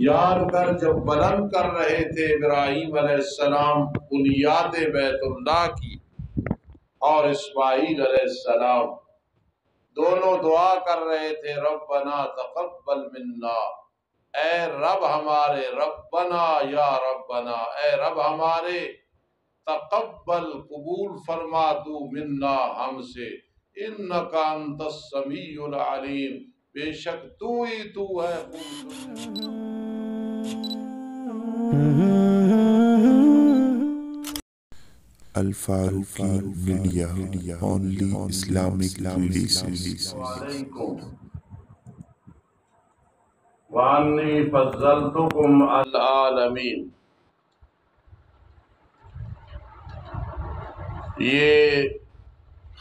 یاد کر جب بلند کر رہے تھے ابراہیم علیہ السلام بنیاد بیت اللہ کی اور اسماعیل علیہ السلام دونوں دعا کر رہے تھے ربنا تقبل منا، اے رب ہمارے، ربنا یا ربنا، اے رب ہمارے، تقبل قبول فرما تو منا ہم سے، انک انت السمیع العلیم، بے شک تو ہی تو ہے خوب سننے۔ Al-Faruqi media, only Islamic releases. علیکم وانی فضلتکم علی العالمین۔ یہ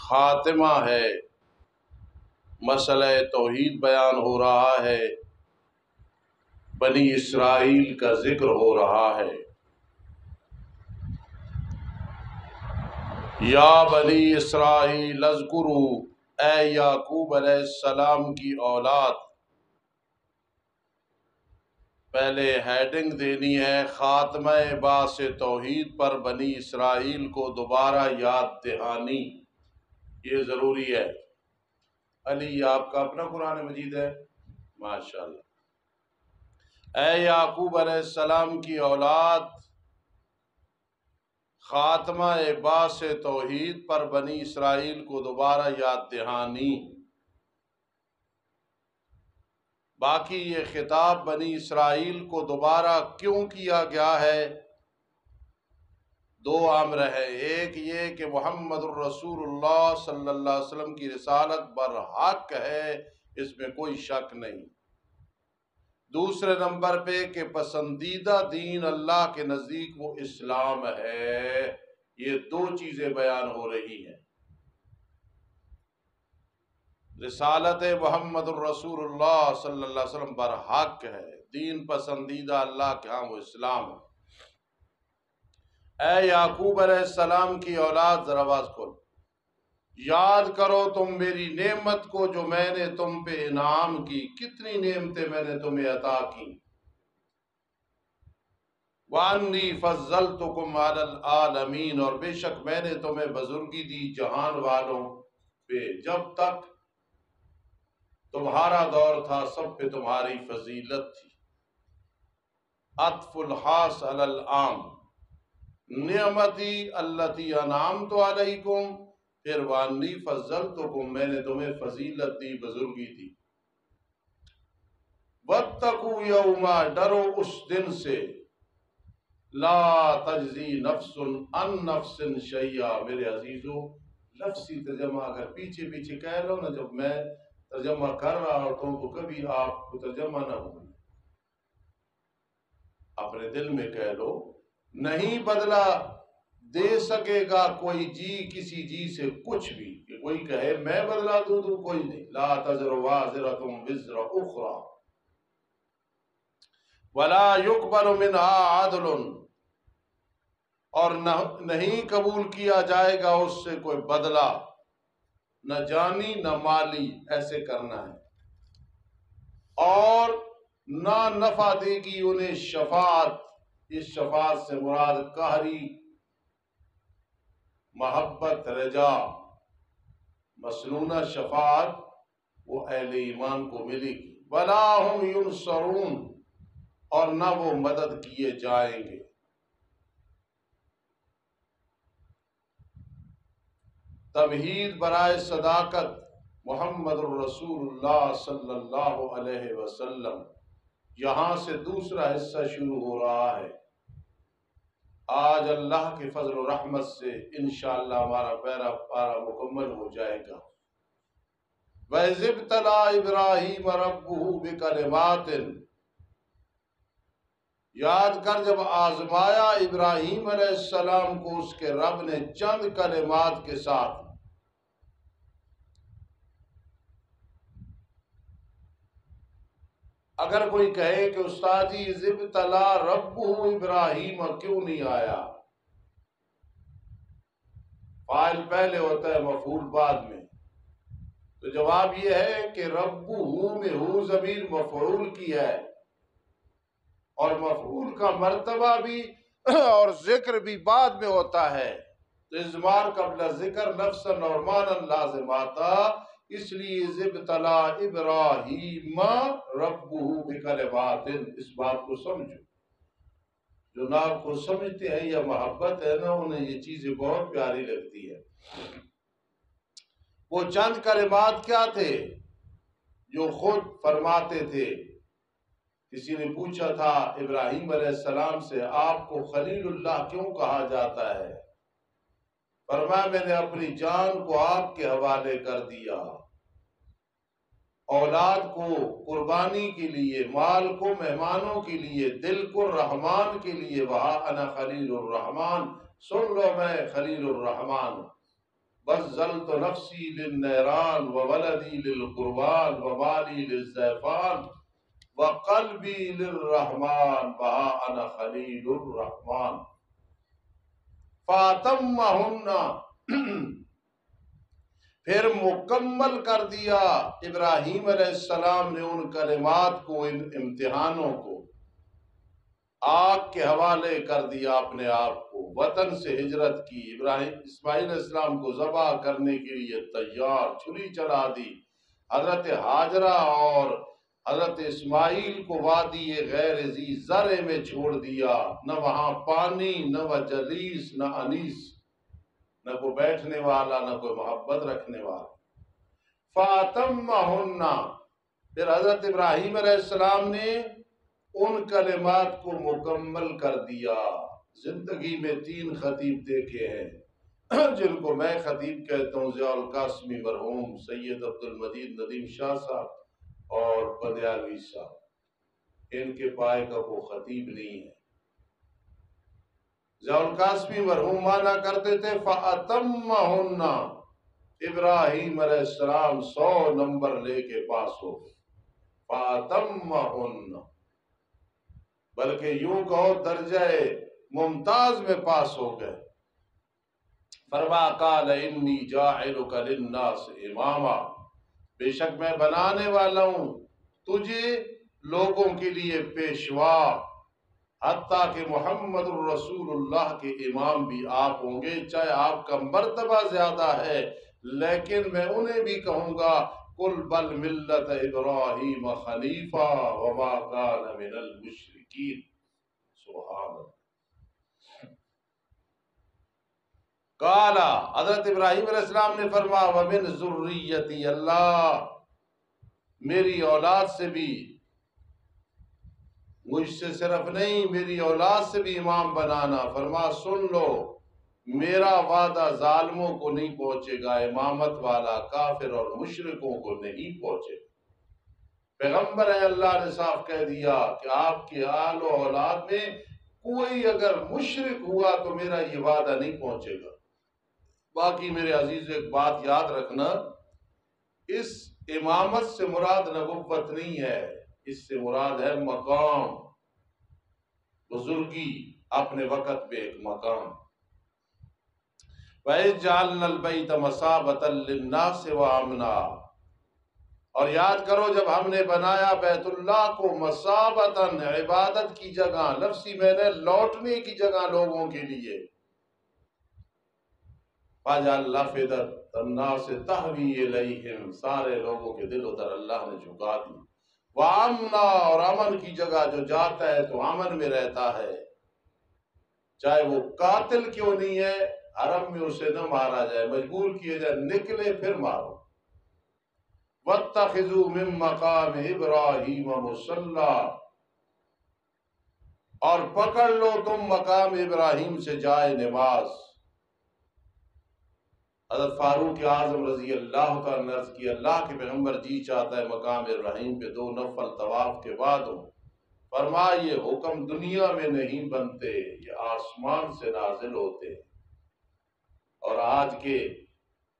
خاتمہ ہے، مسئلہ توحید بیان ہو رہا ہے، بنی اسرائیل کا ذکر ہو رہا ہے۔ یا بنی اسرائیل اذکروا، اے یعقوب علیہ السلام کی اولاد، پہلے ہیڈنگ دینی ہے خاتمہ باعث توحید پر بنی اسرائیل کو دوبارہ یاد دہانی، یہ ضروری ہے۔ علی آپ کا اپنا قرآن مجید ہے؟ ماشاءاللہ۔ اے یعقوب علیہ السلام کی اولاد، خاتمہ باعث توحید پر بنی اسرائیل کو دوبارہ یاد دہانی۔ باقی یہ خطاب بنی اسرائیل کو دوبارہ کیوں کیا گیا ہے؟ دو امر ہے، ایک یہ کہ محمد الرسول اللہ صلی اللہ علیہ وسلم کی رسالت برحق ہے، اس میں کوئی شک نہیں۔ دوسرے نمبر پہ کہ پسندیدہ دین اللہ کے نزدیک وہ اسلام ہے۔ یہ دو چیزیں بیان ہو رہی ہیں۔ رسالت محمد الرسول اللہ صلی اللہ علیہ وسلم برحق ہے، دین پسندیدہ اللہ کے ہاں وہ اسلام ہے۔ اے یعقوب علیہ السلام کی اولاد، ذرا آواز کھول، یاد کرو تم میری نعمت کو جو میں نے تم پہ انعام کی، کتنی نعمتیں میں نے تمہیں عطا کی۔ وَأَنِّي فَضَّلْتُكُمْ عَلَى الْعَالَمِينَ، اور بے شک میں نے تمہیں بزرگی دی جہان والوں پہ، جب تک تمہارا دور تھا سب پہ تمہاری فضیلت تھی۔ عطف الخاص علی العام، نعمتی التی انعمت علیکم، پھر وانی فضلتکم، میں نے تمہیں فضیلت دی، بزرگی دی۔ واتقوا یوما، ڈرو اس دن سے، لا تجزی نفس عن نفس شیئا، میرے عزیزو لفظی ترجمہ اگر پیچھے پیچھے کہہ لو نا، جب میں ترجمہ کر رہا ہوتا ہوں تو کبھی آپ کو ترجمہ نہ ہو، اپنے دل میں کہہ لو، نہیں بدلہ دے سکے گا کوئی جی کسی جی سے کچھ بھی، کہ کوئی کہے میں بدلہ دوں تو کوئی نہیں۔ لا تزر وازرۃ وزر اخری ولا یقبل منها عدل، اور نہیں قبول کیا جائے گا اس سے کوئی بدلہ، نہ جانی نہ مالی، ایسے کرنا ہے، اور نہ نفع دے گی انہیں شفاعت، اس شفاعت سے مراد قہری، محبت، رجا، مسنونہ شفاعت وہ اہل ایمان کو ملے گی۔ ولا هم ینصرون، اور نہ وہ مدد کیے جائیں گے۔ تمہید برائے صداقت محمد الرسول اللہ صلی اللہ علیہ وسلم، یہاں سے دوسرا حصہ شروع ہو رہا ہے۔ آج اللہ کے فضل و رحمت سے انشاءاللہ ہمارا پہلا پارہ مکمل ہو جائے گا۔ وَإِذِ ابْتَلَىٰ إِبْرَاهِيمَ رَبُّهُ بِكَلِمَاتٍ، یاد کر جب آزمایا ابراہیم علیہ السلام کو اس کے رب نے چند کلمات کے ساتھ۔ اگر کوئی کہے کہ استاد جی اِذِ ابْتَلَىٰ رَبُّهُ ابراہیم کیوں نہیں آیا، فاعل پہلے ہوتا ہے مفعول بعد میں، تو تو جواب یہ ہے کہ ربہ میں ہو ضمیر مفعول کی ہے، اور مفعول کا مرتبہ بھی اور ذکر بھی بعد میں ہوتا ہے، تو اضمار قبل ذکر نفسا اور معنی لازم آتا، اس لیے ابتلا ابراہیم ربہ بکلمات، اس بات کو سمجھو۔ جو نام کو سمجھتے ہیں یا محبت ہے نا، انہیں یہ چیزیں بہت پیاری لگتی ہے۔ وہ چند کلمات کیا تھے جو خود فرماتے تھے؟ کسی نے پوچھا تھا ابراہیم علیہ السلام سے، آپ کو خلیل اللہ کیوں کہا جاتا ہے؟ فرمایا میں نے اپنی جان کو آپ کے حوالے کر دیا، اولاد کو قربانی کے لیے، مال کو مہمانوں کے لیے، دل کو رحمان کے لیے، وہاں انا خلیل الرحمان، سن لو میں خلیل الرحمان، بذلت نفسی للنیران وولدی للقربان ومالی للزیفان وقلبی للرحمان وہاں انا خلیل الرحمان۔ فاتمہن، پھر مکمل کر دیا ابراہیم علیہ السلام نے ان کلمات کو، ان امتحانوں کو، آگ کے حوالے کر دیا اپنے آپ کو، وطن سے ہجرت کی، اسماعیل علیہ السلام کو ذبح کرنے کے لیے تیار، چھری چلا دی، حضرت ہاجرہ اور حضرت اسماعیل کو وادی غیر ذی زرع میں چھوڑ دیا، نہ وہاں پانی، نہ وہ جلیس، نہ انیس، نہ کوئی بیٹھنے والا، نہ کوئی محبت رکھنے والا۔ فاتمہن، پھر حضرت ابراہیم علیہ السلام نے ان کلمات کو مکمل کر دیا۔ زندگی میں 3 خطیب دیکھے ہیں جن کو میں خطیب کہتا ہوں، ضیاء القاسمی مرحوم، سید عبد المجید ندیم شاہ صاحب اور بدیالوی صاحب، ان کے پائے کا وہ خطیب نہیں ہے۔ ضیاء القاسمی مرحوم مانا کرتے تھے فَأَتَمَّهُنَّ، ابراہیم علیہ السلام 100 نمبر لے کے پاس ہو گئے، فَأَتَمَّهُنَّ، بلکہ یوں کہو درجہ ممتاز میں پاس ہو گئے۔ فرما قال انی جاعلک للناس اماما، بے شک میں بنانے والا ہوں تجھے لوگوں کے لیے پیشوا، حتیٰ کہ محمد الرسول اللہ کے امام بھی آپ ہوں گے، چاہے آپ کا مرتبہ زیادہ ہے، لیکن میں انہیں بھی کہوں گا قل بل ملت ابراہیم خنیفہ وما کان من المشرکین۔ سبحان اللہ۔ قال، حضرت ابراہیم علیہ السلام نے فرمایا ومن ذریتی، اللہ میری اولاد سے بھی، مجھ سے صرف نہیں میری اولاد سے بھی امام بنانا۔ فرما سن لو، میرا وعدہ ظالموں کو نہیں پہنچے گا، امامت والا کافر اور مشرکوں کو نہیں پہنچے گا۔ پیغمبر ہے، اللہ نے صاف کہہ دیا کہ آپ کے آل و اولاد میں کوئی اگر مشرک ہوا تو میرا یہ وعدہ نہیں پہنچے گا۔ باقی میرے عزیز ایک بات یاد رکھنا، اس امامت سے مراد نبوت نہیں ہے، اس سے مراد ہے مقام، بزرگی، اپنے وقت پہ ایک مقام۔ وَإِذْ جَعَلْنَا الْبَيْتَ مَثَابَةً لِلنَّاسِ وَأَمْنًا، اور یاد کرو جب ہم نے بنایا بیت اللہ کو مثابتاً، عبادت کی جگہ، لفظی میں نے لوٹنے کی جگہ لوگوں کے لیے، فَجَعَلْ أَفْئِدَةَ النَّاسِ تَهْوِي إِلَيْهِمْ، سارے لوگوں کے دل ادھر اللہ نے جھکا دی، وَأَمْنًا، اور امن کی جگہ جو جاتا ہے تو امن میں رہتا ہے، چاہے وہ قاتل کیوں نہیں ہے، حرم میں اسے نہ مارا جائے، مجبور کیے جائے، نکلے پھر مارو۔ وَاتَّخِذُوا مِن مَّقَامِ إِبْرَاهِيمَ مُصَلًّى، اور پکڑ لو تم مقام ابراہیم سے جائے نماز۔ حضرت فاروق اعظم رضی اللہ تعالیٰ نے عرض کی، اللہ کے پیغمبر جی چاہتا ہے مقام ابراہیم پہ 2 نفل طواف کے بعد ہو۔ فرمایا یہ حکم دنیا میں نہیں بنتے، یہ آسمان سے نازل ہوتے ہیں۔ اور آج کے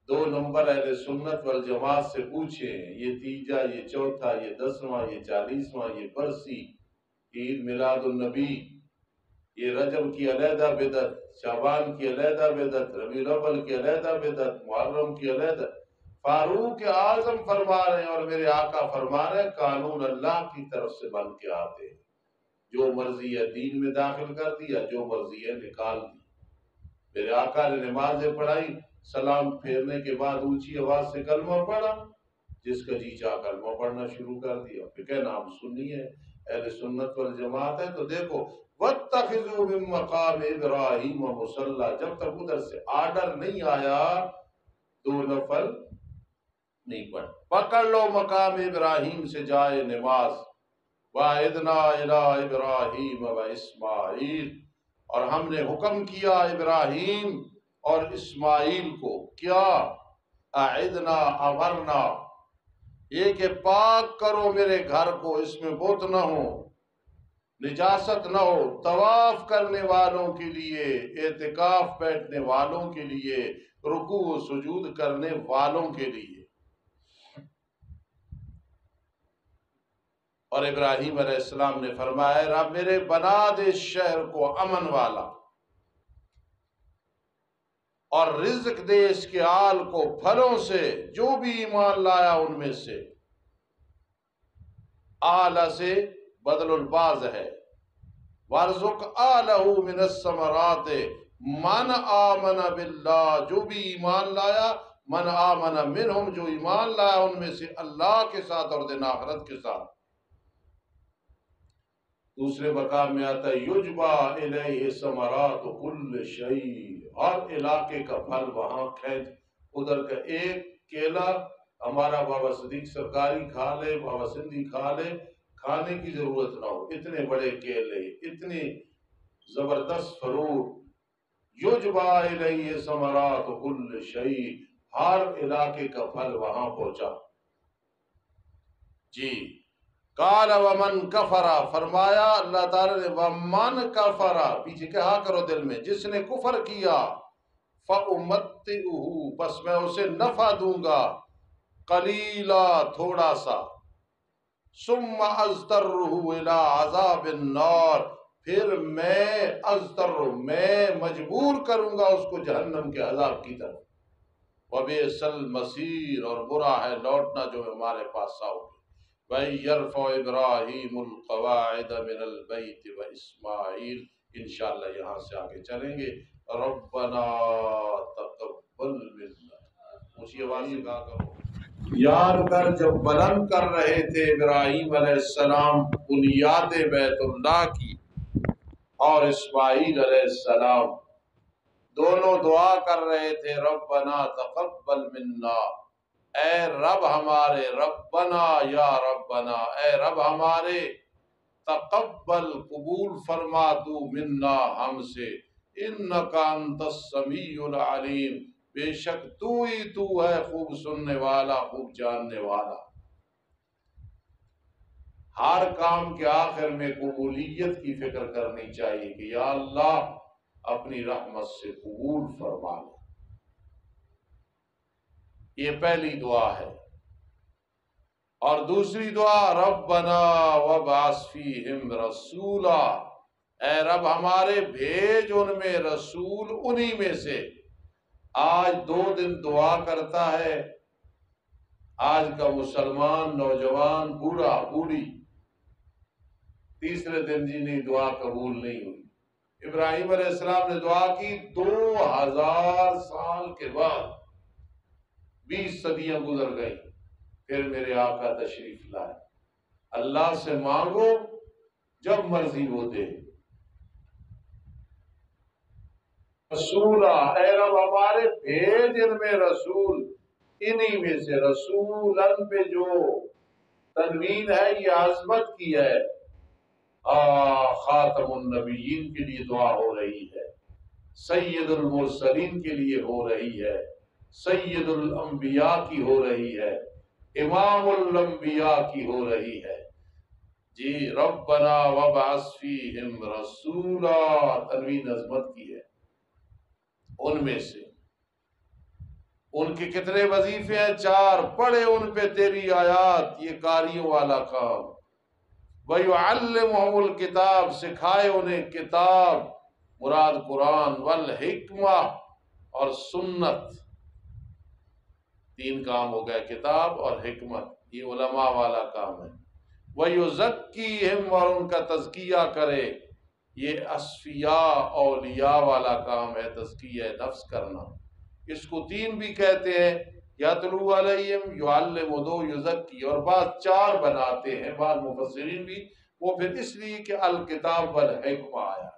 2 نمبر اہل سنت والجماعت سے پوچھیں، یہ تیجا، یہ چوتھا، یہ 10واں، یہ 40واں، یہ برسی، عید میلاد النبی، یہ رجب کی علیحدہ بدعت، شعبان کی علیحدہ بدعت، ربیع الاول کی علیحدہ بدعت، محرم کی علیحدہ، فاروق اعظم فرما رہے ہیں اور میرے آقا فرما رہے ہیں قانون اللہ کی طرف سے بن کے آتے ہیں، جو مرضی ہے دین میں داخل کر دیا، جو مرضی ہے نکال دی۔ میرے آقا نے نمازیں پڑھائی، سلام پھیرنے کے بعد اونچی آواز سے کلمہ پڑھا، جس کا جی چاہ کلمہ پڑھنا شروع کر دیا، پھر کہ نام سنی ہے اہل سنت والجماعت ہے۔ تو دیکھو وَاتَّخِذُوا مِن مَّقَامِ إِبْرَاهِيمَ مُصَلًّى، جب تک ادھر سے آرڈر نہیں آیا دو نفل نہیں پڑھ، پکڑ لو مقام ابراہیم سے جائے نماز، وَعِدْنَا إِلَىٰ إِبْرَاهِيمَ وَإِسْمَاعِيلَ، اور ہم نے حکم کیا ابراہیم اور اسماعیل کو، کیا اعدنا امرنا، یہ کہ پاک کرو میرے گھر کو، اس میں بت نہ ہو، نجاست نہ ہو، طواف کرنے والوں کے لیے، اعتکاف بیٹھنے والوں کے لیے، رکوع و سجود کرنے والوں کے لیے۔ اور ابراہیم علیہ السلام نے فرمایا رب میرے بنا دے شہر کو امن والا، اور رزق دے اس کے آل کو پھلوں سے، جو بھی ایمان لایا ان میں سے۔ آل سے بدل الباز ہے، وارزق آلہ من الثمرات من آمن باللہ، جو بھی ایمان لایا، من آمن منہم، جو ایمان لایا ان میں سے اللہ کے ساتھ اور دن آخرت کے ساتھ۔ دوسرے مقام میں آتا ہے یجبا الیہ ثمرات کل شیء، ہر علاقے کا پھل وہاں کھینچ، ادھر کا ایک کیلا ہمارا بابا صدیق سرکاری کھا لے، بابا سندھی کھا لے، کھانے کی ضرورت نہ ہو، اتنے بڑے کیلے، اتنے زبردست فروٹ، یجبا الیہ ثمرات کل شیء، ہر علاقے کا پھل وہاں پہنچا۔ جی قال ومن کفر، فرمایا اللہ تعالیٰ نے ومن کفر، پیچھے کہا کرو دل میں، جس نے کفر کیا، فَأُمَتِّعُهُ، بس میں اسے نفع دوں گا، قلیلا تھوڑا سا، ثم اضطرُّهُ إِلَىٰ عَذَابِ النَّارِ، پھر میں میں مجبور کروں گا اس کو جہنم کے عذاب کی طرف، وَبِئْسَ الْمَصِيرُ، اور برا ہے لوٹنا جو ہمارے پاس آؤ گے۔ وَيَرْفَعُ إِبْرَاهِيمُ الْقَوَاعِدَ مِنَ الْبَيْتِ وَإِسْمَاعِيلُ، انشاءاللہ یہاں سے آگے چلیں گے۔ ربنا تقبل منا، اونچی آواز سے کہا کرو، یاد کر جب بلند کر رہے تھے ابراہیم علیہ السلام بنیاد بیت اللہ کی، اور اسماعیل علیہ السلام دونوں دعا کر رہے تھے ربنا تقبل منا، اے رب ہمارے، ربنا یا ربنا، اے رب ہمارے، تقبل قبول فرما تو، منا ہم سے، انکا انت السمیع العلیم، بے شک تو ہی تو ہے خوب سننے والا، خوب جاننے والا۔ ہر کام کے آخر میں قبولیت کی فکر کرنی چاہیے کہ یا اللہ اپنی رحمت سے قبول فرما لے، یہ پہلی دعا ہے۔ اور دوسری دعا ربنا وابعث فیہم رسولا، اے رب ہمارے بھیج ان میں رسول، انہی میں سے۔ آج 2 دن دعا کرتا ہے آج کا مسلمان، نوجوان، بوڑھا، بوڑھی، تیسرے دن جی نہیں دعا قبول نہیں ہوئی۔ ابراہیم علیہ السلام نے دعا کی 2000 سال کے بعد، 20 صدیاں گزر گئی، پھر میرے آقا تشریف لائے۔ اللہ سے مانگو جب مرضی وہ دے۔ رسولہ، اے رب ہمارے بھیج ان میں رسول، انہی میں سے۔ رسولن پہ جو تنوین ہے یہ عظمت کی ہے، خاتم النبیین کے لیے دعا ہو رہی ہے، سید المرسلین کے لیے ہو رہی ہے، سید الانبیاء کی ہو رہی ہے، امام الانبیاء کی ہو رہی ہے۔ جی ربنا وابعث فیہم رسولا، تنوین عظمت کی ہے۔ ان میں سے ان کے کتنے وظیفے ہیں؟ 4، پڑھے ان پہ تیری آیات، یہ قاریوں والا کام۔ وَيُعَلِّمُهُمُ الْكِتَابَ، سکھائے انہیں کتاب، مراد قرآن، والحکمہ، اور سنت۔ تین کام ہو گئے، کتاب اور حکمت، یہ علماء والا کام ہے۔ وَيُزَكِّيهِمْ، اور ان کا تزکیہ کرے، یہ اصفیاء اولیاء والا کام ہے، تزکیہ نفس کرنا۔ اس کو تین بھی کہتے ہیں، یتلو علیہم، یعلم، دو یزکی، اور بعض چار بناتے ہیں بعض مفسرین بھی، وہ پھر اس لیے کہ الکتاب والحکمہ آیا۔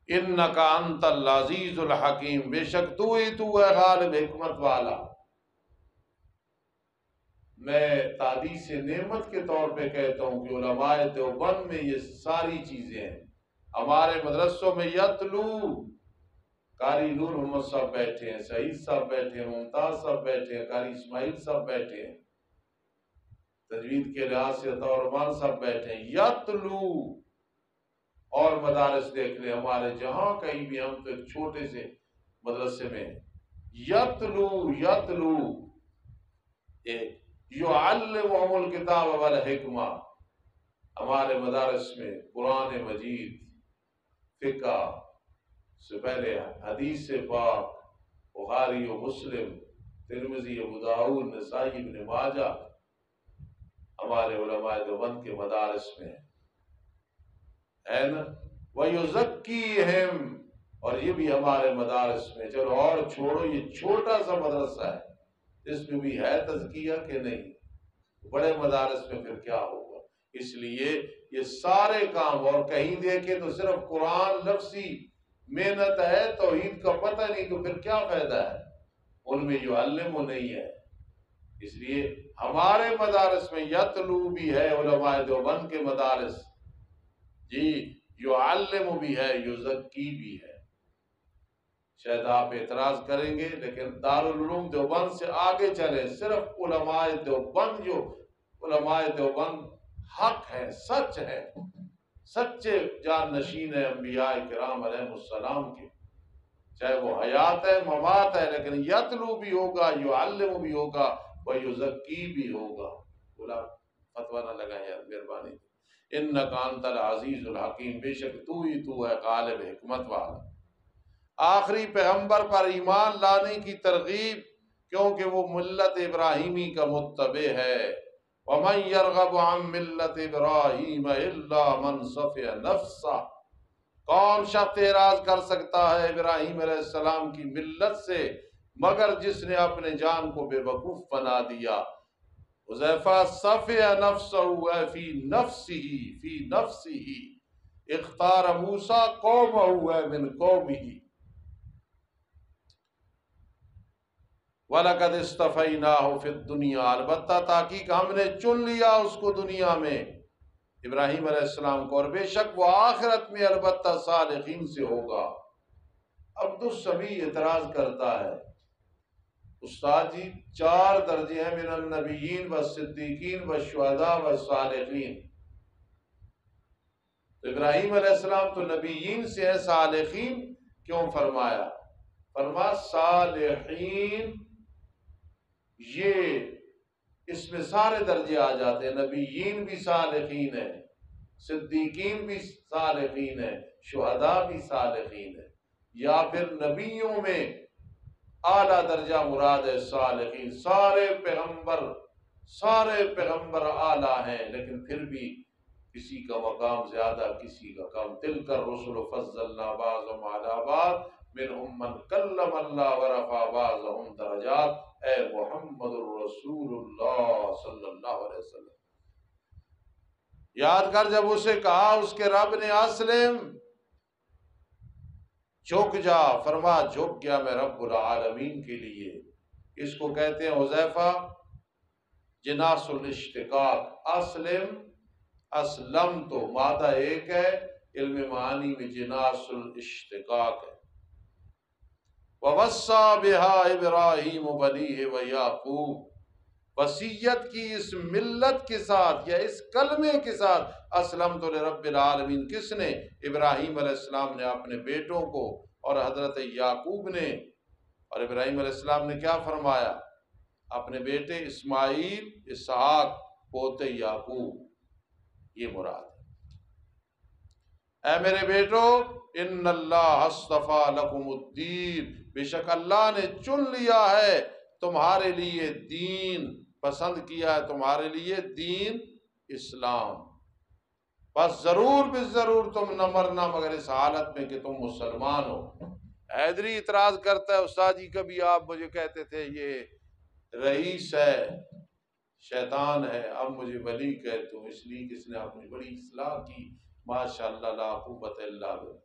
انک انت العزیز الحکیم، بے شک تو ہی تو ہے غالب حکمت والا۔ میں تحدیث نعمت کے طور پہ کہتا ہوں کہ علماء دیوبند میں یہ ساری چیزیں ہیں۔ ہمارے مدرسوں میں یتلو، قاری نور محمد صاحب بیٹھے ہیں، سعید صاحب بیٹھے ہیں، ممتاز صاحب بیٹھے ہیں، قاری اسماعیل صاحب بیٹھے ہیں، تجوید کے لحاظ سے عطا الرحمان صاحب بیٹھے ہیں، یتلو۔ اور مدارس دیکھ لیں ہمارے جہاں کہیں بھی، ہم تو ایک چھوٹے سے مدرسے میں ہیں، یتلو یتلو، یعلمہم الکتاب والحکمہ۔ ہمارے مدارس میں قرآن مجید، فقہ سے پہلے حدیث پاک، بخاری و مسلم، ترمذی، ابو داؤد، نسائی، ابن ماجہ، ہمارے علماء دیوبند کے مدارس میں ہے نا۔ وَيُزَكِّيهِمْ، اور یہ بھی ہمارے مدارس میں، چلو اور چھوڑو، یہ چھوٹا سا مدرسہ ہے، اس میں بھی ہے تزکیہ کہ نہیں؟ بڑے مدارس میں پھر کیا ہوگا؟ اس لیے یہ سارے کام، اور کہیں دیکھیں تو صرف قرآن لفظی محنت ہے، توحید کا پتہ نہیں، تو پھر کیا فائدہ ہے؟ ان میں یعلم نہیں ہے۔ اس لیے ہمارے مدارس میں یتلو بھی ہے، علماء دیوبند کے مدارس جی، یعلم بھی ہے، یزکی بھی ہے۔ شاید آپ اعتراض کریں گے، لیکن دارالعلوم دیوبند سے آگے چلیں، صرف علماء دیوبند، جو علماء دیوبند حق ہے، سچ ہے، سچے جان نشین ہے انبیاء کرام علیہ السلام کے، چاہے وہ حیات ہے، ممات ہے، لیکن یتلو بھی ہوگا، یعلم بھی ہوگا، ویزکی بھی ہوگا۔ بولا فتویٰ نہ لگائیں یار، مہربانی۔ انک انت العزیز الحکیم، بے شک تو ہی تو ہے غالب حکمت والا۔ آخری پیغمبر پر ایمان لانے کی ترغیب، کیونکہ وہ ملت ابراہیمی کا متبع ہے۔ وَمَن يَرْغَبُ عَن مِّلَّةِ إِبْرَاهِيمَ إِلَّا مَن صَفِحَ نَفْسَهُ، کون شخص اعراض کر سکتا ہے ابراہیم علیہ السلام کی ملت سے مگر جس نے اپنے جان کو بے وقوف بنا دیا۔ حذیفہ صفح نفسہ فی نفسہ اختار موسیٰ قومہ من قومہ وَلَقَدْ اصْطَفَيْنَاهُ فِي الدُّنْيَا، البتہ تحقیق ہم نے چن لیا اس کو دنیا میں، ابراہیم علیہ السلام کو، اور بے شک وہ آخرت میں البتہ صالحین سے ہوگا۔ عبد السمیع اعتراض کرتا ہے، استاد جی 4 درجے ہیں، من النبیین والصدیقین والشہداء والصالحین، تو ابراہیم علیہ السلام تو نبیین سے ہے، صالحین کیوں فرمایا؟ فرما صالحین، یہ اس میں سارے درجے آ جاتے ہیں، نبیین بھی صالحین ہیں، صدیقین بھی صالحین ہیں، شہداء بھی صالحین ہیں، یا پھر نبیوں میں اعلیٰ درجہ مراد ہے صالحین۔ سارے پیغمبر اعلیٰ ہیں، لیکن پھر بھی کسی کا مقام زیادہ، کسی کا کم۔ تلک الرسل فضلنا بعضهم علی بعض منہم من کلم اللہ ورفع بعضهم درجات، اے محمد الرسول اللہ صلی اللہ علیہ وسلم، یاد کر جب اسے کہا اس کے رب نے اسلم، جھک جا، فرما جھک گیا میں رب العالمین کے لیے۔ اس کو کہتے ہیں حذیفہ جناس الاشتقاق، اسلم، اسلم تو مادہ ایک ہے، علم معانی میں جناس الاشتقاق ہے۔ وَوَصَّى بِهَا إِبْرَاهِيمُ بَنِيهِ وَيَعْقُوبُ، وصیت کی اس ملت کے ساتھ یا اس کلمے کے ساتھ، اسلمت لرب العالمین، کس نے؟ ابراہیم علیہ السلام نے اپنے بیٹوں کو، اور حضرت یعقوب نے، اور ابراہیم علیہ السلام نے کیا فرمایا؟ اپنے بیٹے اسماعیل، اسحاق، پوتے یعقوب، یہ مراد ہے۔ اے میرے بیٹو ان اللہ اصطفیٰ لکم الدین، بے شک اللہ نے چن لیا ہے تمہارے لیے دین، پسند کیا ہے تمہارے لیے دین اسلام، بس ضرور ضرور تم نہ مرنا مگر اس حالت میں کہ تم مسلمان ہو۔ حیدری اعتراض کرتا ہے استاد جی کبھی آپ مجھے کہتے تھے یہ رئیس ہے شیطان ہے، اب مجھے ولی کہتے ہو، اس لیے کس نے آپ نے بڑی اصلاح کی، ماشاء اللہ لا قوت الا باللہ۔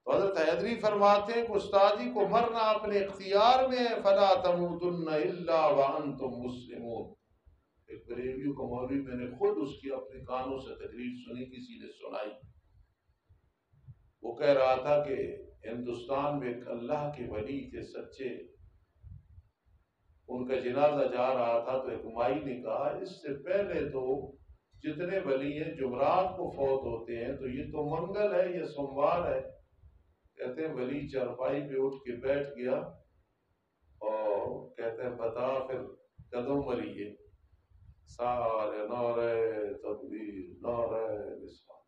تو حضرت حیدری فرماتے ہیں کہ استاد جی کو مرنا اپنے اختیار میں ہے، فلا تموتن الا وانتم مسلمون۔ ایک بریلوی کو مولوی میں نے خود اس کی اپنے کانوں سے تقریر سنی، کسی نے سنائی، وہ کہہ رہا تھا کہ ہندوستان میں ایک اللہ کے ولی تھے سچے، ان کا جنازہ جا رہا تھا تو ایک مائی نے کہا اس سے پہلے تو جتنے ولی ہیں جمعرات کو فوت ہوتے ہیں، تو یہ تو منگل ہے، یہ سوموار ہے۔ کہتے ہیں ولی چارپائی پہ اٹھ کے بیٹھ گیا اور کہتے ہیں بتا پھر کدوں مریے، سارے نعرہ تکبیر نعرہ رسالت،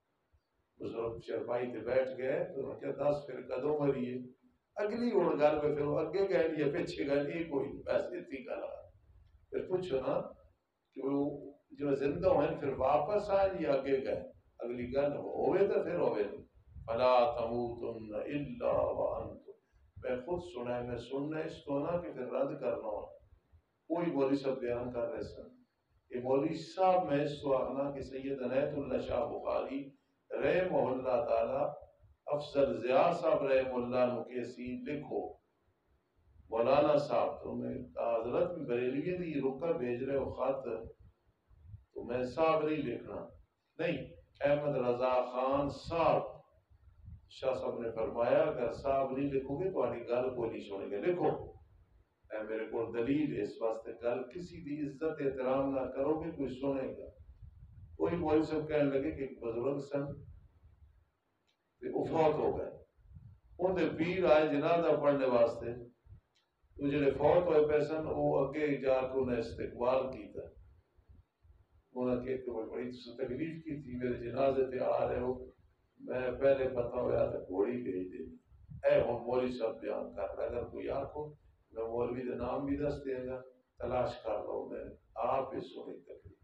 بزرگ چارپائی پہ بیٹھ گئے تو کہ 10 پھر کدوں مریے، اگلی اڑ گل میں پھر وہ اگے گئے یا پیچھے گئے، یہ کوئی ویسے تھی گلا، پھر پوچھو نا کہ وہ جو زندہ ہیں پھر واپس آئیں یا آگے گئے، اگلی گل ہوئے تو پھر ہوئے نہیں۔ فلا تموتن الا وانتم، میں خود سنا ہے، میں سننا اس تو نا کہ پھر رد کرنا ہو، کوئی مولوی صاحب بیان کر رہے سن، یہ مولوی صاحب میں اس تو آنا کہ سید عنایت اللہ شاہ بخاری رحمہ اللہ تعالی افضل ضیاء صاحب رحمہ اللہ نو کیسی لکھو مولانا صاحب، تو میں حضرت بھی بریلوی دی رکا بھیج رہے ہو خط، تو میں صاحب نہیں لکھنا، نہیں احمد رضا خان صاحب، شاہ صاحب نے فرمایا اگر صاحب نہیں لکھو گے تو آنی گل کوئی نہیں سنے گے، لکھو اے میرے کو دلیل ہے اس واسطے، گل کسی دی عزت احترام نہ کرو گے کوئی سنے گا۔ کوئی مولوی صاحب کہنے لگے کہ ایک بزرگ سن وہ فوت ہو گئے، ان دے پیر آئے جنازہ پڑھنے واسطے، وہ جڑے فوت ہوئے پے سن وہ اگے جا کے انہیں استقبال کیتا، انہوں نے کہ بڑی تکلیف کی تھی، میرے جنازے پہ آ رہے ہو، میں پہلے پتا ہوا تو گھوڑی بھیج دے، اے ہوں مولوی صاحب بیان کر رہا، اگر کوئی آنکھو میں مولوی کا نام بھی دس دے گا، تلاش کر لو، میں آپ ہی سنی تکلیف،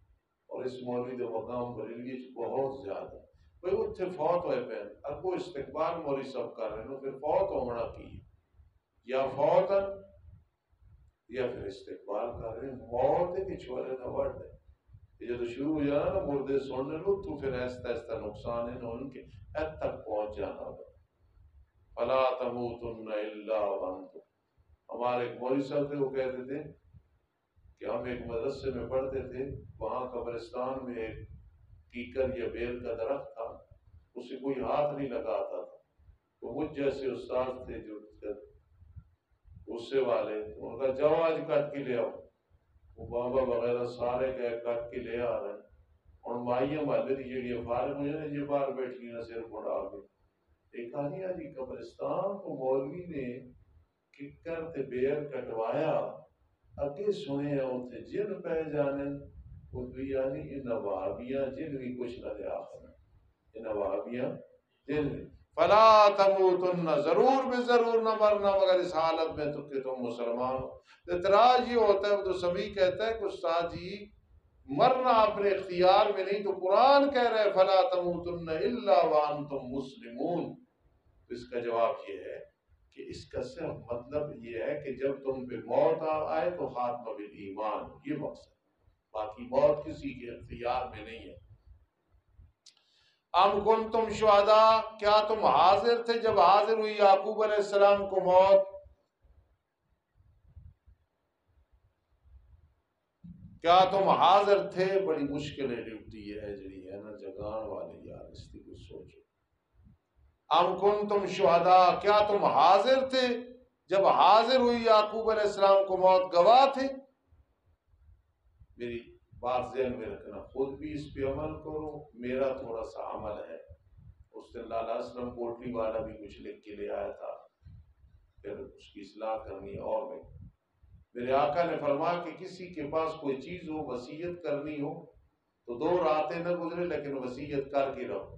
اور اس مولوی کے مقام بریلوی بہت زیادہ بھائی اتنے فوت ہوئے پہ اگو استقبال مولوی صاحب کر رہے ہیں، پھر فوت ہونا کی یا فوت یا پھر استقبال کر رہے ہیں، موت ہے کہ چھوڑے نہ وڑ ہے، یہ جب شروع ہو جانا نا مردے سننے لو تو پھر ایسا ایسا نقصان ہے نا ان کے حد تک پہنچ جانا ہوگا۔ فلا تموتن الا وانتم، ہمارے ایک مولوی صاحب تھے وہ کہتے تھے کہ ہم ایک مدرسے میں پڑھتے تھے، وہاں قبرستان میں ایک کیکر یا بیل کا درخت تھا، اسے کوئی ہاتھ نہیں لگاتا تھا، تو مجھ جیسے استاد تھے جو غصے والے، ان کا جاؤ آج کٹ کے لے آؤ، وہ بابا وغیرہ سارے گئے کٹ کے لے آ رہے ہیں، اور مائیاں محلے کی جڑی فارغ ہوئی نا یہ باہر بیٹھی نا سر پڑا کے ایک آنی آجی قبرستان کو مولوی نے ککر تے بیر کٹوایا، اگے سنے ہیں اتنے جن پہ جانے، وہ یعنی ان وہابیاں جن بھی کچھ نہ لے آخر، ان وہابیاں جن بھی فلا تموتن، ضرور ضرور نہ مرنا مگر اس حالت میں تو کہ تم مسلمان ہو۔ اعتراض یہ ہوتا ہے، تو سبھی کہتا ہے کہ استاد جی مرنا اپنے اختیار میں نہیں، تو قرآن کہہ رہے فلا تموتن الا وانتم مسلمون، تو اس کا جواب یہ ہے کہ اس کا صرف مطلب یہ ہے کہ جب تم پہ موت آئے تو خاتمہ بالایمان، یہ مقصد، باقی موت کسی کے اختیار میں نہیں ہے۔ ام کنتم شہداء، کیا تم حاضر تھے جب حاضر ہوئی یعقوب علیہ السلام کو موت؟ کیا تم حاضر تھے؟ بڑی مشکل ڈیوٹی ہے جڑی ہے نا جگان والی، یار اس کی کچھ سوچو۔ ام کنتم شہداء، کیا تم حاضر تھے جب حاضر ہوئی یعقوب علیہ السلام کو موت؟ گواہ تھے؟ میری بات ذہن میں رکھنا، خود بھی اس پہ عمل کرو، میرا تھوڑا سا عمل ہے۔ اس دن لالا اسلم کوٹلی والا بھی کچھ لکھ کے لے آیا تھا، پھر اس کی اصلاح کرنی، اور میں میرے آقا نے فرمایا کہ کسی کے پاس کوئی چیز ہو وصیت کرنی ہو تو 2 راتیں نہ گزرے لیکن وصیت کر کے رہو،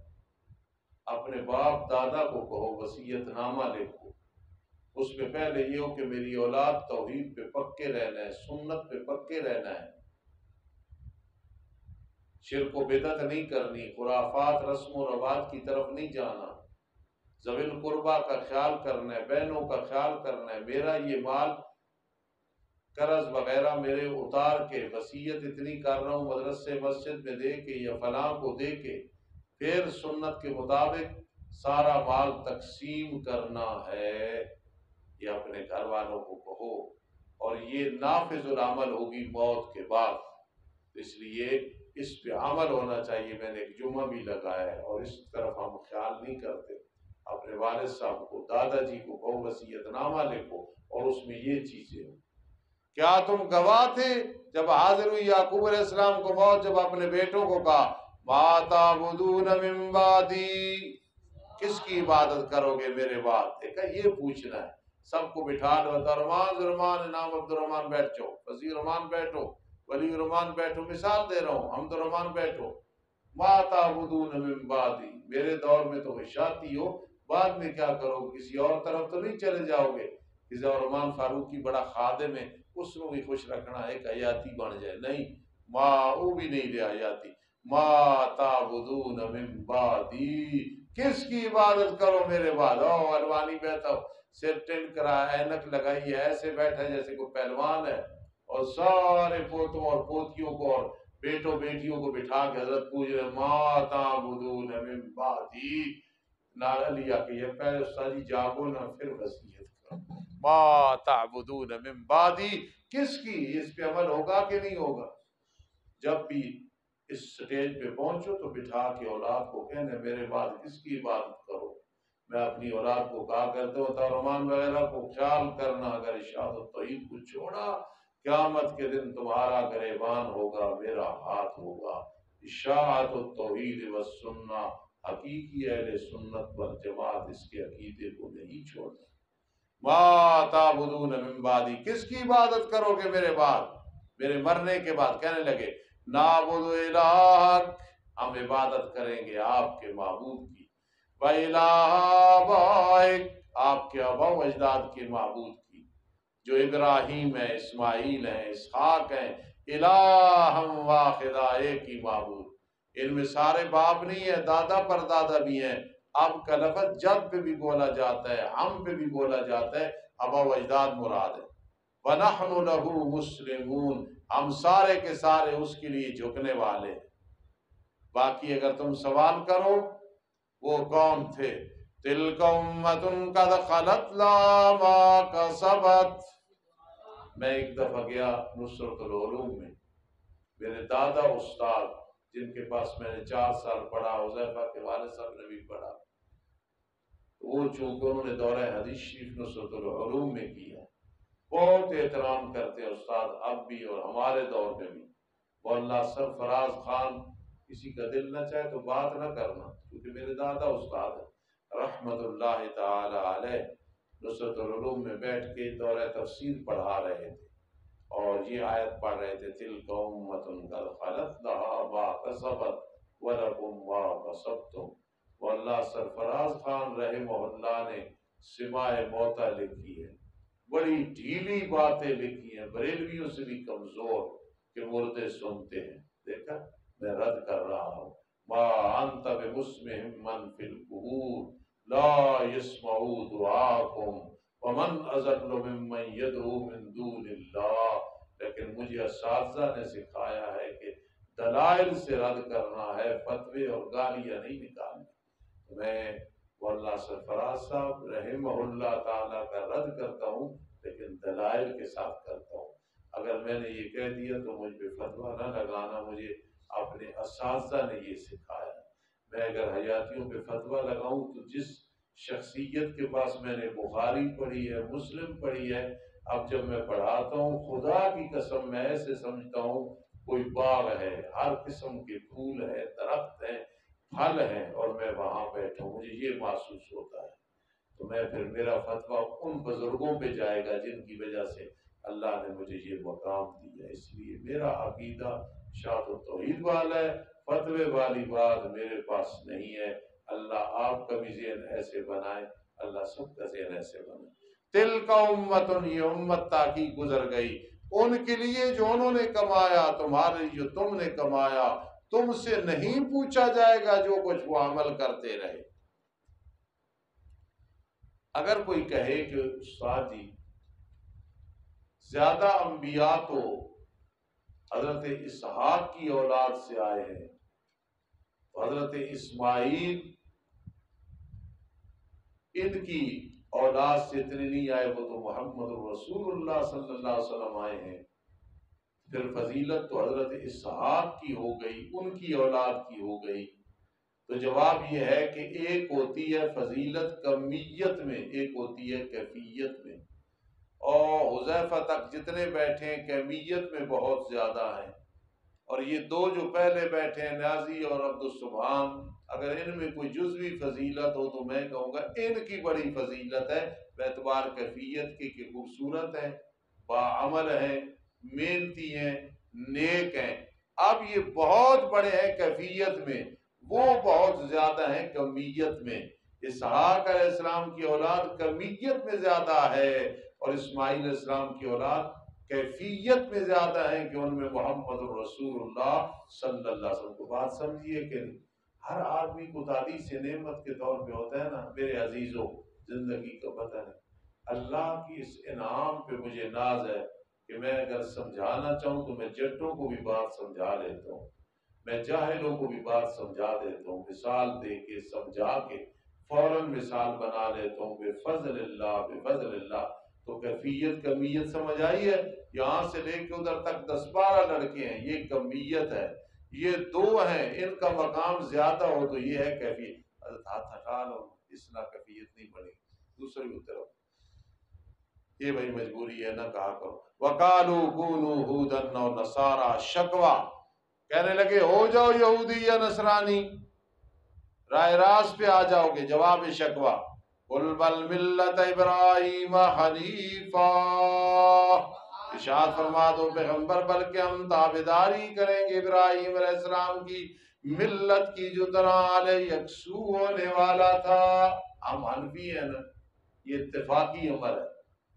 اپنے باپ دادا کو کہو وصیت نامہ لکھو، اس میں پہلے یہ ہو کہ میری اولاد توحید پہ پکے رہنا ہے، سنت پہ پکے رہنا ہے، شرک و بدعت نہیں کرنی، خرافات رسم و رواج کی طرف نہیں جانا، ذوی القربہ کا خیال کرنا ہے، بہنوں کا خیال کرنا ہے، میرا یہ مال قرض وغیرہ میرے اتار کے وصیت اتنی کر رہا ہوں مدرسے مسجد میں دے کے یا فلاں کو دے کے پھر سنت کے مطابق سارا مال تقسیم کرنا ہے، یہ اپنے گھر والوں کو کہو، اور یہ نافذ العمل ہوگی موت کے بعد، اس لیے اس پہ عمل ہونا چاہیے۔ میں نے ایک جمعہ بھی لگایا ہے اور اس طرف ہم خیال نہیں کرتے۔ اپنے والد صاحب کو دادا جی کو کہو وصیت نامہ لکھو اور اس میں یہ چیزیں ہوں۔ کیا تم گواہ تھے جب حاضر ہوئی یعقوب علیہ السلام کو موت، جب اپنے بیٹوں کو کہا ما تعبدون من بعدی، کس کی عبادت کرو گے میرے بعد؟ دیکھا یہ پوچھنا ہے، سب کو بٹھا لو، عبدالرحمان نام عبدالرحمان بیٹھ جاؤ، وزیر رحمان بیٹھو، ولی الرحمان بیٹھو، مثال دے رہا ہوں، حمد الرحمان بیٹھو، ما تعبدون من بعدی، میرے دور میں تو وشاتی ہو، بعد میں کیا کرو، کسی اور طرف تو نہیں چلے جاؤ گے؟ کسی اور رحمان فاروقی بڑا خادم ہے، اس کو بھی خوش رکھنا، ایک حیاتی بن جائے، نہیں، وہ بھی نہیں لے حیاتی، ما تعبدون من بعدی، کس کی عبادت کرو میرے بعد؟ او الوانی بیٹھا ہو، سر ٹینٹ کرا، اینک لگائی ہے، ایسے بیٹھا جیسے کوئی پہلوان ہے، اور سارے پوتوں اور پوتیوں کو اور بیٹوں بیٹیوں کو بٹھا کے حضرت پوچھ رہے ما تعبدون من بعدی، نعرہ لیا کہ یہ پہلے استاد جی جاگو نا پھر وصیت کرو، ما تعبدون من بعدی، کس کی؟ اس پہ عمل ہوگا کہ نہیں ہوگا؟ جب بھی اس سٹیج پہ پہنچو تو بٹھا کے اولاد کو کہنے میرے بعد کس کی عبادت کرو۔ میں اپنی اولاد کو کہا کرتا ہوں ترمان وغیرہ کو خیال کرنا، اگر اشاعت التوحید کو چھوڑا قیامت کے دن تمہارا گریبان ہوگا، میرا ہاتھ ہوگا۔ اشاعت التوحید والسنہ، حقیقی اہل سنت والجماعت اس کے عقیدے کو نہیں چھوڑنا۔ ما تعبدون من بعدی، کس کی عبادت کرو گے میرے بعد، میرے مرنے کے بعد؟ کہنے لگے نعبد الہک، ہم عبادت کریں گے آپ کے معبود کی، وَإِلَٰهَ آبَائِكَ، آپ کے آباء و اجداد کے معبود کی، جو ابراہیم ہے، اسماعیل ہیں، اسحاق ہیں، الہم واحدہ، ایک ہی معبود۔ ان میں سارے باپ نہیں ہے، دادا پر دادا بھی ہیں، اب کا لفظ جد پہ بھی بولا جاتا ہے، ہم پہ بھی بولا جاتا ہے، آباء و اجداد مراد ہے۔ وَنَحْنُ لَهُ مُسْلِمُونَ، ہم سارے کے سارے اس کے لیے جھکنے والے ہیں۔ باقی اگر تم سوال کرو وہ کون تھے، تِلْكَ أُمَّةٌ قَدْ خَلَتْ لَهَا مَا كَسَبَتْ۔ میں ایک دفعہ گیا نصرت العلوم میں، میرے دادا استاد جن کے پاس میں نے 4 سال پڑھا، حذیفہ کے والد صاحب نے بھی پڑھا، وہ چونکہ انہوں نے دورہ حدیث شریف نصرت العلوم میں کیا، بہت احترام کرتے ہیں استاد اب بھی اور ہمارے دور میں بھی۔ مولانا سرفراز خان، کسی کا دل نہ چاہے تو بات نہ کرنا، کیونکہ میرے دادا استاد ہیں رحمت اللہ تعالی علیہ، نصرت العلوم میں بیٹھ کے دورہ تفسیر پڑھا رہے تھے اور یہ آیت پڑھ رہے تھے تِلْكَ أُمَّةٌ قَدْ خَلَتْ لَهَا مَا كَسَبَتْ وَلَكُمْ مَا كَسَبْتُمْ۔ مولانا سرفراز خان رحمہ اللہ نے سماع موتیٰ لکھی ہے، بڑی ڈھیلی باتیں لکھی ہیں، بریلویوں سے بھی کمزور، کہ مردے سنتے ہیں۔ دیکھا میں رد کر رہا ہوں، ما انت بمسمع من فی القبور لا يسمعوا دعاکم ومن اضل ممن یدعو من دون اللہ۔ لیکن مجھے اساتذہ نے سکھایا ہے کہ دلائل سے رد کرنا ہے، فتوے اور گالیاں نہیں نکالنی۔ میں مولانا سرفراز صاحب رحمہ اللہ تعالیٰ کا رد کرتا ہوں، لیکن دلائل کے ساتھ کرتا ہوں۔ اگر میں نے یہ کہہ دیا تو مجھ پہ فتویٰ نہ لگانا، مجھے اپنے اساتذہ نے یہ سکھایا۔ میں اگر حیاتیوں پہ فتویٰ لگاؤں تو جس شخصیت کے پاس میں نے بخاری پڑھی ہے، مسلم پڑھی ہے، اب جب میں پڑھاتا ہوں خدا کی قسم میں ایسے سمجھتا ہوں کوئی باغ ہے، ہر قسم کے پھول ہے، درخت ہیں، پھل ہیں، اور میں وہاں بیٹھا ہوں، مجھے یہ محسوس ہوتا ہے، تو میں پھر میرا فتویٰ ان بزرگوں پہ جائے گا جن کی وجہ سے اللہ نے مجھے یہ مقام دیا۔ اس لیے میرا عقیدہ اشاعت التوحید والا ہے، فتوے والی بات میرے پاس نہیں ہے۔ اللہ آپ کا بھی ذہن ایسے بنائے، اللہ سب کا ذہن ایسے بنائے۔ تلک امتن، یہ امت تاکید گزر گئی، ان کے لیے جو انہوں نے کمایا، تمہارے لیے جو تم نے کمایا، تم سے نہیں پوچھا جائے گا جو کچھ وہ عمل کرتے رہے۔ اگر کوئی کہے کہ استاد جی زیادہ انبیاء تو حضرت اسحاق کی اولاد سے آئے ہیں، تو حضرت اسماعیل ان کی اولاد سے اتنے نہیں آئے، وہ تو محمد رسول اللہ صلی اللہ علیہ وسلم آئے ہیں، پھر فضیلت تو حضرت اسحاق کی ہو گئی، ان کی اولاد کی ہو گئی۔ تو جواب یہ ہے کہ ایک ہوتی ہے فضیلت کمیت میں، ایک ہوتی ہے کیفیت میں، اور حذیفہ تک جتنے بیٹھے ہیں کیمیت میں بہت زیادہ ہیں، اور یہ دو جو پہلے بیٹھے ہیں نیازی اور عبدالسبحان، اگر ان میں کوئی جزوی فضیلت ہو تو میں کہوں گا ان کی بڑی فضیلت ہے باعتبار کیفیت کی، کہ خوبصورت ہیں، باعمل ہیں، محنتی ہیں، نیک ہیں۔ اب یہ بہت بڑے ہیں کیفیت میں، وہ بہت زیادہ ہیں کمیت میں۔ اسحاق علیہ السلام کی اولاد کمیت میں زیادہ ہے، اور اسماعیل علیہ السلام کی اولاد کیفیت میں زیادہ ہیں کہ ان میں محمد رسول اللہ صلی اللہ علیہ وسلم کو۔ بات سمجھیے کہ ہر آدمی کو تعدیث نعمت کے طور پہ ہوتا ہے نا میرے عزیزوں، زندگی کا پتہ نہیں۔ اللہ کی اس انعام پہ مجھے ناز ہے کہ میں اگر سمجھانا چاہوں تو میں جٹوں کو بھی بات سمجھا لیتا ہوں، میں جاہلوں کو بھی بات سمجھا دیتا ہوں، مثال دے کے سمجھا کے فوراً مثال بنا لیتا ہوں، بفضل اللہ بفضل اللہ۔ تو کیفیت کمیت سمجھ آئی ہے؟ یہاں سے لے کے ادھر تک 10-12 لڑکے ہیں، یہ کمیت ہے، یہ دو ہیں، ان کا مقام زیادہ ہو تو یہ ہے کیفیت۔ حضرت ہاتھ ہٹا لو، اس نہ کیفیت نہیں بڑی، دوسری کی طرف یہ بھائی مجبوری ہے، نہ کہا کرو۔ وَقَالُوا كُونُوا هُودًا أَوْ نَصَارَىٰ، شکوہ کہنے لگے ہو جاؤ یہودی یا نصرانی، راہ راست پہ آ جاؤ گے۔ جواب شکوہ قُلْ بَلْ مِلَّةَ إِبْرَاهِيمَ حَنِيفًا، ارشاد فرما دو پیغمبر بلکہ ہم تابعداری کریں گے ابراہیم علیہ السلام کی ملت کی، جو طرح یکسو ہونے والا تھا۔ ہم حنفی ہیں نا، یہ اتفاقی عمر ہے،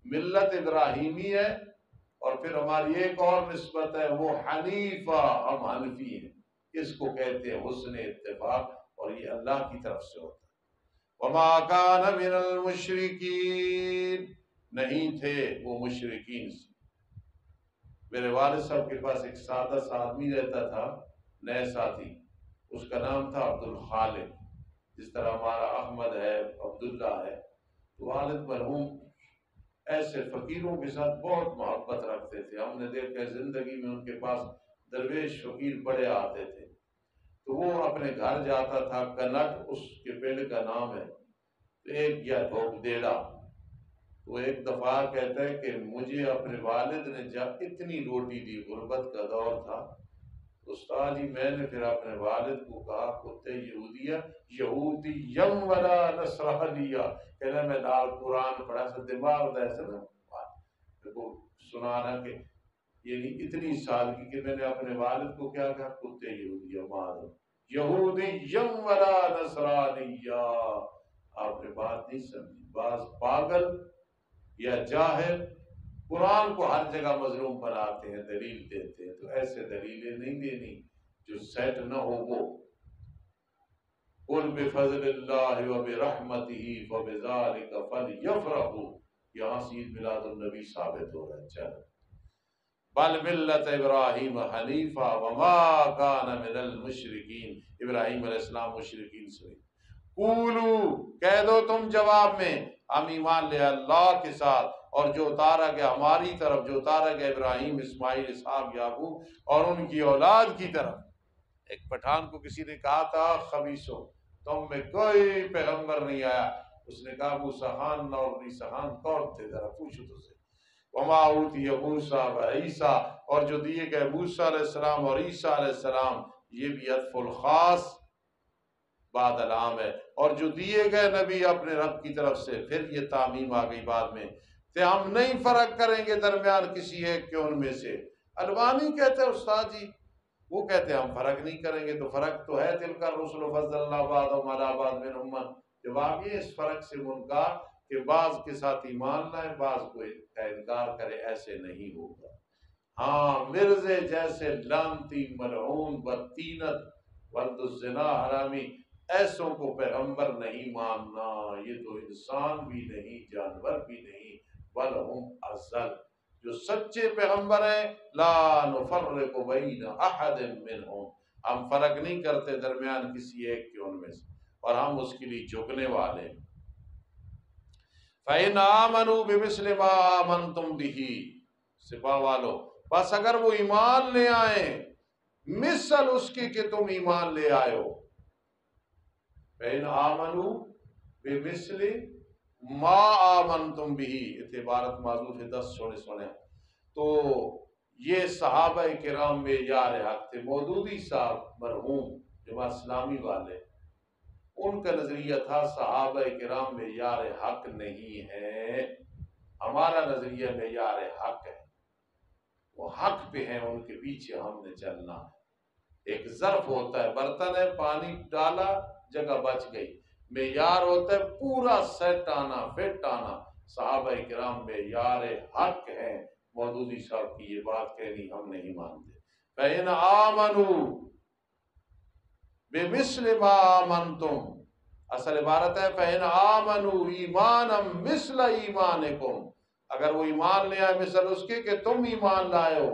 ملت ابراہیمی ہے، اور پھر ہماری ایک اور نسبت ہے وہ حنیفہ، ہم حنفی ہیں، اس کو کہتے ہیں حسن اتفاق، اور یہ اللہ کی طرف سے ہوتا ہے۔ وَمَا كَانَ مِنَ الْمُشْرِكِينَ، نہیں تھے وہ مشرکین سے۔ میرے والد صاحب کے پاس ایک سادہ سا آدمی رہتا تھا، نئے ساتھی، اس کا نام تھا عبدالخالق، جس طرح ہمارا احمد ہے، عبداللہ ہے۔ تو والد مرحوم ایسے فقیروں کے ساتھ بہت محبت رکھتے تھے، ہم نے دیکھا زندگی میں ان کے پاس درویش فقیر بڑے آتے تھے، تو وہ اپنے گھر جاتا تھا، کنٹ اس کے پنڈ کا نام ہے، تو ایک یا دھوپ دیڑا، تو ایک دفعہ کہتا ہے کہ مجھے اپنے والد نے جب اتنی روٹی دی، غربت کا دور تھا، استاد جی میں نے پھر اپنے والد کو کہا کتے یہودیہ یہودیم ولا نصرانیہ، کہنا میں نال قرآن پڑھا سے دماغ دا ایسا نا کو سنانا کہ یعنی اتنی سال کی کہ میں نے اپنے والد کو کیا کہا کتے یہودیہ مادر یہودیم ولا نصرانیہ۔ آپ نے بات نہیں سمجھی، بعض پاگل یا جاہل قرآن کو ہر جگہ مظلوم بناتے ہیں، دلیل دیتے ہیں، تو ایسے دلیلیں نہیں دینی جو سیٹ نہ ہو۔ وہ قُلْ بِفَضْلِ اللَّهِ وَبِرَحْمَتِهِ فَبِذَلِكَ فَلْيَفْرَحُوا، یہاں سے عید میلاد النبی ثابت ہو رہا ہے۔ چلو بَلْ مِلَّةَ إِبْرَاهِيمَ حَنِيفًا وَمَا كَانَ مِنَ الْمُشْرِكِينَ، ابراہیم علیہ السلام مشرکین سے۔ قولوا، کہہ دو تم جواب میں، ہم ایمان لے اللہ کے ساتھ اور جو اتارا گیا ہماری طرف، جو اتارا گیا ابراہیم، اسماعیل، اسحاق، یعقوب اور ان کی اولاد کی طرف۔ ایک پٹھان کو کسی نے کہا تھا خبیثو، تم میں کوئی پیغمبر نہیں آیا، اس نے کہا موسیٰ خان اور عیسیٰ خان کون تھے، ذرا پوچھو تو سے۔ وما اوتی موسیٰ و عیسیٰ، اور جو دیے گئے موسیٰ علیہ السلام اور عیسیٰ علیہ السلام، یہ بھی عطف الخاص بعد العام ہے، اور جو دیے گئے نبی اپنے رب کی طرف سے، پھر یہ تعمیم آ گئی بعد میں، کہ ہم نہیں فرق کریں گے درمیان کسی ایک کے ان میں سے۔ البانی کہتے ہیں استاد جی وہ کہتے ہیں ہم فرق نہیں کریں گے، تو فرق تو ہے، تلک الرسل فضلنا بعضهم علی بعض من امت، جواب یہ اس فرق سے منکر کہ بعض کے ساتھ ایمان لائے بعض کو انکار کرے، ایسے نہیں ہوگا۔ ہاں مرزے جیسے لانتی ملعون بدتینت ولد الزنا حرامی، ایسوں کو پیغمبر نہیں ماننا، یہ تو انسان بھی نہیں جانور بھی نہیں، بل ہم ازل، جو سچے پیغمبر ہیں لا نفرق بین احد منہم، ہم فرق نہیں کرتے درمیان کسی ایک کے ان میں سے، اور ہم اس کے لیے جھکنے والے ہیں۔ فَإِنْ آمَنُوا بِمِثْلِ مَا آمَنْتُمْ بِهِ، سپاہ والو بس اگر وہ ایمان لے آئیں مثل اس کی کہ تم ایمان لے آئے ہو، فَإِنْ آمَنُوا بِمِثْلِ مَا آمَنْتُمْ بِهِ، اتنے عبارت معذوف ہے 10 سونے، تو یہ صحابہ کرام میں یار حق تھے۔ مودودی صاحب مرحوم جماعت اسلامی والے، ان کا نظریہ تھا صحابہ کرام میں یار حق نہیں ہے، ہمارا نظریہ میں یار حق ہے، وہ حق پہ ہیں، ان کے پیچھے ہم نے چلنا ہے۔ ایک ظرف ہوتا ہے، برتن ہے، پانی ڈالا جگہ بچ گئی، معیار ہوتا ہے پورا سیٹ آنا فٹ آنا، صحابہ کرام میں یار حق ہیں۔ مودودی صاحب کی یہ بات کہنی ہم نہیں مانتے۔ فَإِنْ آمَنُوا بِمِثْلِ مَا آمَنْتُمْ، اصل عبارت ہے فَإِنْ آمَنُوا ایمَانًا مِثْلَ ایمانکم، اگر وہ ایمان لے آئے مثل اس کے کہ تم ایمان لائے ہو،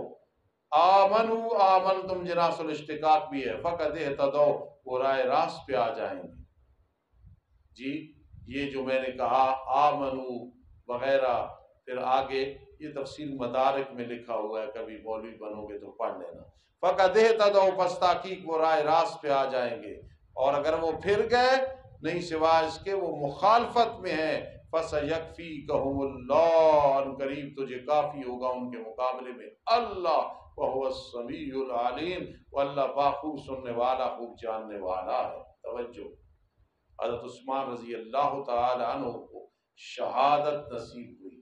آمنوا آمنتم جناس الاشتقاق بھی ہے، فقط اہتدوا، وہ رائے راست پہ آ جائیں گے۔ جی یہ جو میں نے کہا آمنو وغیرہ، پھر آگے یہ تفسیر مدارک میں لکھا ہوا ہے، کبھی مولوی بنو گے تو پڑھ لینا، فقط اہتدوا، پس تحقیق وہ رائے راست پہ آ جائیں گے، اور اگر وہ پھر گئے نہیں سوائے اس کے وہ مخالفت میں ہیں، فَسَيَكْفِيكَهُمُ اللَّهُ، ان قریب تجھے کافی ہوگا ان کے مقابلے میں اللہ، وَهُوَ السَّمِيعُ الْعَلِيمُ، واللہ باخوب سننے والا خوب جاننے والا ہے۔ توجہ، حضرت عثمان رضی اللہ تعالی عنہ کو شہادت نصیب ہوئی،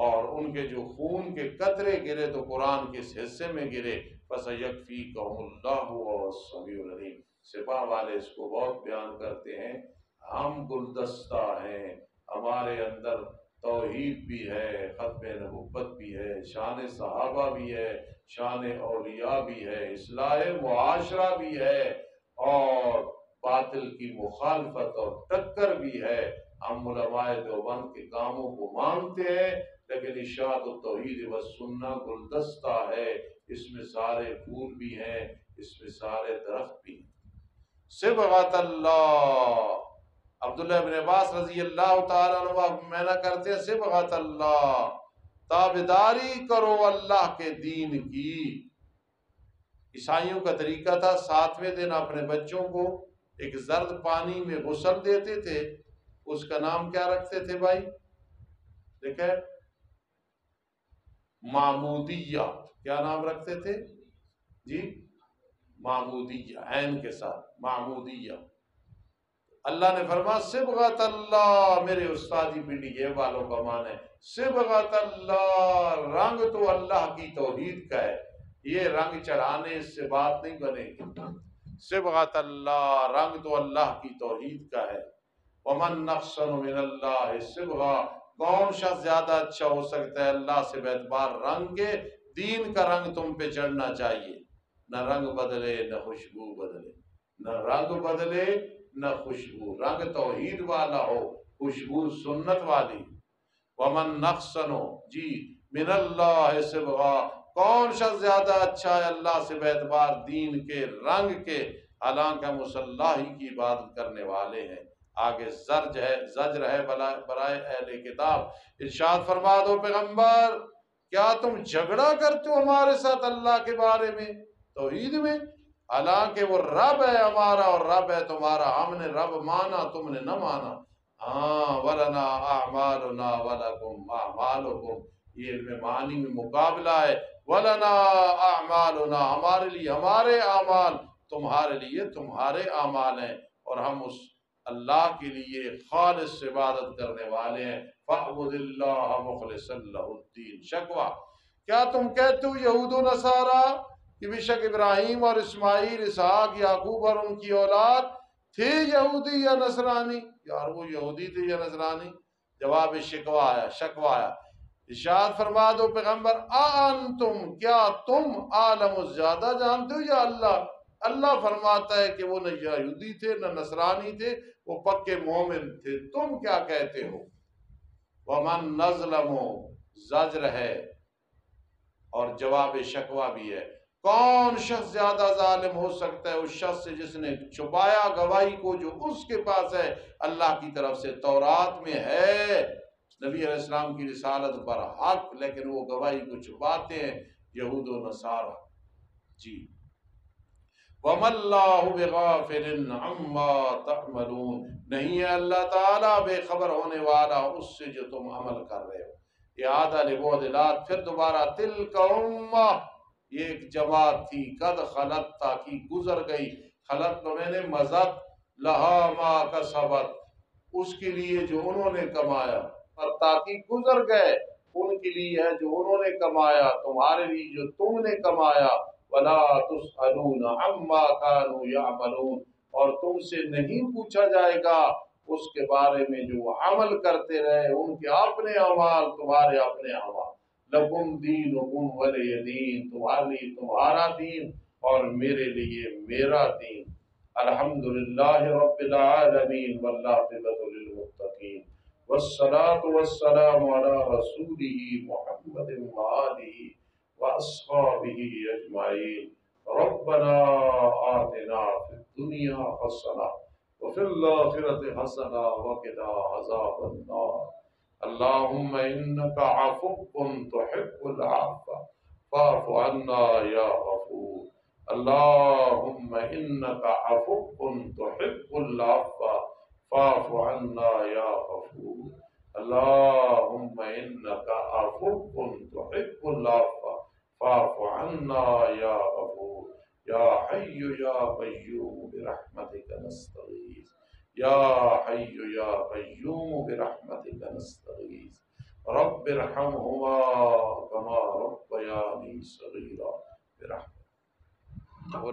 اور ان کے جو خون کے قطرے گرے تو قرآن کے اس حصے میں گرے، فَسَيَكْفِيكَهُمُ اللَّهُ وَهُوَ السَّمِيعُ الْعَلِيمُ۔ سپاہ والے اس کو بہت بیان کرتے ہیں، ہم گلدستہ ہیں، ہمارے اندر توحید بھی ہے، ختم نبوت بھی ہے، شان صحابہ بھی ہے، شان اولیاء بھی ہے، اصلاح معاشرہ بھی ہے، اور باطل کی مخالفت اور ٹکر بھی ہے۔ ہم علماء دیوبند کے کاموں کو مانتے ہیں، لیکن اشاعت التوحید والسنہ گلدستہ ہے، اس میں سارے پھول بھی ہیں، اس میں سارے درخت بھی ہیں۔ صبغۃ اللہ، عبداللہ بن عباس رضی اللہ تعالیٰ عنہ مینا کرتے ہیں، صبغۃ اللہ، تابعداری کرو اللہ کے دین کی۔ عیسائیوں کا طریقہ تھا 7ویں دن اپنے بچوں کو ایک زرد پانی میں غسل دیتے تھے، اس کا نام کیا رکھتے تھے بھائی؟ دیکھیں، معمودیہ، کیا نام رکھتے تھے جی؟ معمودیہ، عین کے ساتھ، معمودیہ۔ اللہ نے فرمایا صبغۃ اللہ، میرے استادی PDJ والوں کا مان ہے، صبغۃ اللہ، رنگ تو اللہ کی توحید کا ہے، یہ رنگ چڑھانے سے بات نہیں بنے گی۔ صبغۃ اللہ، رنگ تو اللہ کی توحید کا ہے۔ ومن احسن من اللہ صبغہ، کون شخص زیادہ اچھا ہو سکتا ہے اللہ سے باعتبار رنگ کے؟ دین کا رنگ تم پہ چڑھنا چاہیے، نہ رنگ بدلے نہ خوشبو بدلے، نہ رنگ بدلے نہ خوشبو، رنگ توحید والا ہو، خوشبو سنت والی۔ ومن احسن، جی، من اللہ صبغہ، کون شخص زیادہ اچھا ہے اللہ سے باعتبار دین کے رنگ کے، حالانکہ ہم اس اللہ ہی کی عبادت کرنے والے ہیں۔ آگے زجر ہے برائے اہل کتاب، ارشاد فرما دو پیغمبر کیا تم جھگڑا کرتے ہو ہمارے ساتھ اللہ کے بارے میں، توحید میں، حالانکہ وہ رب ہے ہمارا اور رب ہے تمہارا، ہم نے رب مانا تم نے نہ مانا۔ ہاں، وَلَنَا أَعْمَالُنَا وَلَكُمْ أَعْمَالُكُمْ، یہ علم معانی میں مقابلہ ہے۔ وَلَنَا أَعْمَالُنَا، ہمارے لیے ہمارے اعمال، تمہارے لیے تمہارے اعمال ہیں، اور ہم اس اللہ کے لیے خالص عبادت کرنے والے ہیں۔ فَاعْبُدِ اللَّهَ مُخْلِصًا لَهُ الدِّينَ۔ شکوہ، کیا تم کہتے ہو یہود و نصارہ کہ بے شک ابراہیم اور اسماعیل، اسحاق، یعقوب اور ان کی اولاد تھے یہودی یا نصرانی؟ یار وہ یہودی تھے یا نصرانی؟ جواب شکوا آیا ارشاد فرما دو پیغمبر، انتم کیا تم عالم زیادہ جانتے ہو یا اللہ؟ اللہ فرماتا ہے کہ وہ نہ یہودی تھے نہ نصرانی تھے، وہ پکے مومن تھے، تم کیا کہتے ہو؟ ومن نظلم، زجر ہے اور جواب شکوا بھی ہے۔ کون شخص زیادہ ظالم ہو سکتا ہے اس شخص سے جس نے چھپایا گواہی کو جو اس کے پاس ہے اللہ کی طرف سے، تورات میں ہے نبی علیہ السلام کی رسالت پر حق، لیکن وہ گواہی کو چھپاتے ہیں یہود و نصارہ۔ جی وَمَا اللَّهُ بِغَافِلٍ عَمَّا تَعْمَلُونَ، نہیں ہے اللہ تعالیٰ بے خبر ہونے والا اس سے جو تم عمل کر رہے ہو۔ اعادہ لبعدلات، پھر دوبارہ تلک امہ، یہ ایک جماعت تھی، قد خلط تاکہ گزر گئی، خلط کو میں نے مزد، لہا ما کسبت، اس کے لیے جو انہوں نے کمایا، اور تاکہ گزر گئے ان کے لیے ہے جو انہوں نے کمایا، تمہارے لیے جو تم نے کمایا، ولا تسألون عما كانوا يعملون، اور تم سے نہیں پوچھا جائے گا اس کے بارے میں جو وہ عمل کرتے رہے، ان کے اپنے اعمال تمہارے اپنے اعمال۔ لکم دینکم ولی دین، تمہارے لیے تمہارا دین اور میرے لیے میرا دین۔ الحمدللہ رب العالمین والعاقبۃ للمتقین، والصلاة والسلام علی رسولہ محمد وآلہ وأصحابه أجمعين۔ ربنا آتنا في الدنيا حسنة وفي الآخرة حسنة وقنا عذاب النار۔ اللهم إنك عفو تحب العفو فاعف عنا يا غفور۔ اللهم إنك عفو تحب العفو فاعف عنا يا غفور۔ اللهم إنك عفو تحب العفو فاعف عنا يا غفور۔ يا حي يا قيوم برحمتك نستغيث، يا حي يا قيوم برحمتك نستغيث، رب ارحمهما كما ربياني صغيرا برحمتك۔